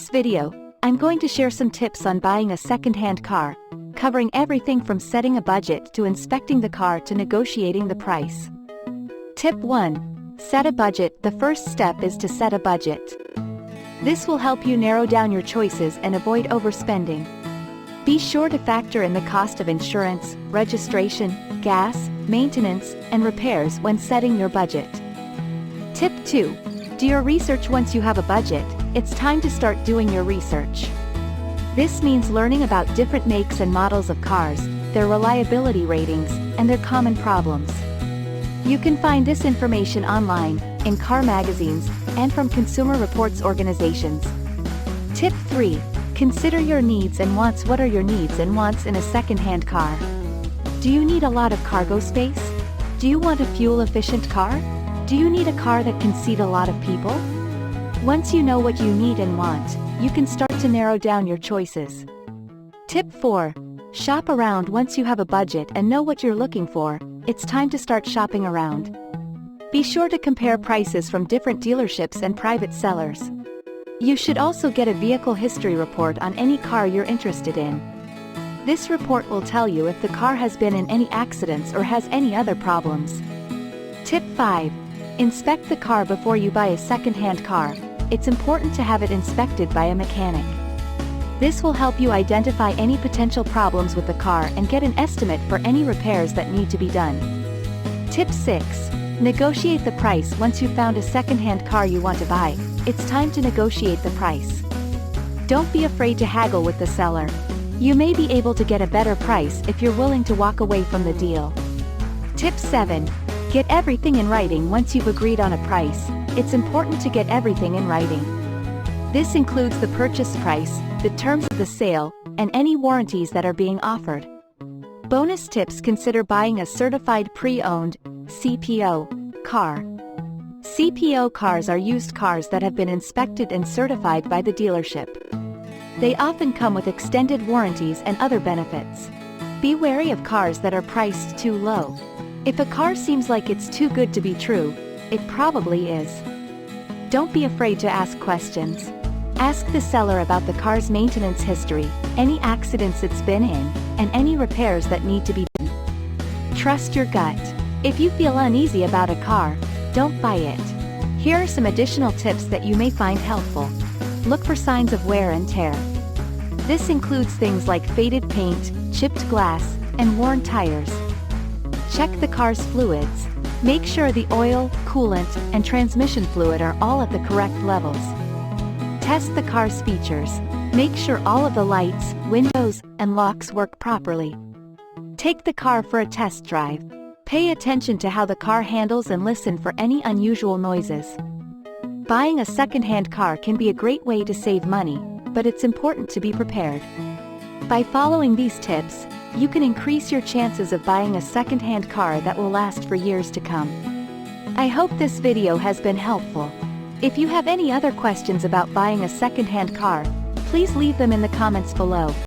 this video, I'm going to share some tips on buying a second-hand car, covering everything from setting a budget to inspecting the car to negotiating the price. Tip 1. Set a budget. The first step is to set a budget. This will help you narrow down your choices and avoid overspending. Be sure to factor in the cost of insurance, registration, gas, maintenance, and repairs when setting your budget. Tip 2. Do your research. Once you have a budget, it's time to start doing your research. This means learning about different makes and models of cars, their reliability ratings, and their common problems. You can find this information online, in car magazines, and from consumer reports organizations. Tip 3. Consider your needs and wants. What are your needs and wants in a second-hand car? Do you need a lot of cargo space? Do you want a fuel-efficient car? Do you need a car that can seat a lot of people? Once you know what you need and want, you can start to narrow down your choices. Tip 4. Shop around. Once you have a budget and know what you're looking for, it's time to start shopping around. Be sure to compare prices from different dealerships and private sellers. You should also get a vehicle history report on any car you're interested in. This report will tell you if the car has been in any accidents or has any other problems. Tip 5. Inspect the car before you buy a second-hand car. It's important to have it inspected by a mechanic. This will help you identify any potential problems with the car and get an estimate for any repairs that need to be done. Tip 6. Negotiate the price. Once you've found a second-hand car you want to buy, it's time to negotiate the price. Don't be afraid to haggle with the seller. You may be able to get a better price if you're willing to walk away from the deal. Tip 7. Get everything in writing. Once you've agreed on a price, it's important to get everything in writing. This includes the purchase price, the terms of the sale, and any warranties that are being offered. Bonus tips. Consider buying a certified pre-owned (CPO) car. CPO cars are used cars that have been inspected and certified by the dealership. They often come with extended warranties and other benefits. Be wary of cars that are priced too low. If a car seems like it's too good to be true, it probably is. Don't be afraid to ask questions. Ask the seller about the car's maintenance history, any accidents it's been in, and any repairs that need to be done. Trust your gut. If you feel uneasy about a car, don't buy it. Here are some additional tips that you may find helpful. Look for signs of wear and tear. This includes things like faded paint, chipped glass, and worn tires. Check the car's fluids. Make sure the oil, coolant, and transmission fluid are all at the correct levels. Test the car's features. Make sure all of the lights, windows, and locks work properly. Take the car for a test drive. Pay attention to how the car handles and listen for any unusual noises. Buying a second-hand car can be a great way to save money, but it's important to be prepared. By following these tips, you can increase your chances of buying a second-hand car that will last for years to come. I hope this video has been helpful. If you have any other questions about buying a second-hand car, please leave them in the comments below.